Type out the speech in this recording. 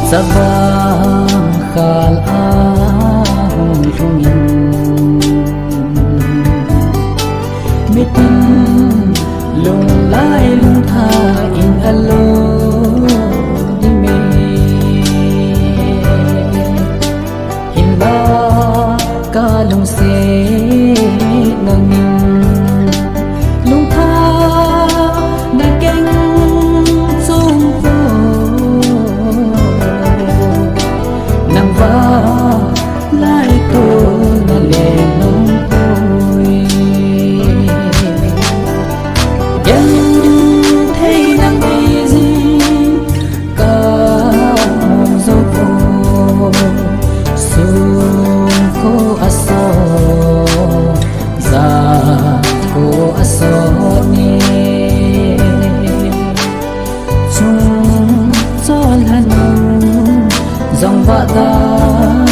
Sabang khal ahong thungin mitin lung lai lung tha in alo di me in ba ka lung se nangin lung tha na keng sung po nang va lai to na le nong poi yan thấy nang easy ka mong zo po sung ko aso za ko aso ni chung chol hanung dòng vợ ta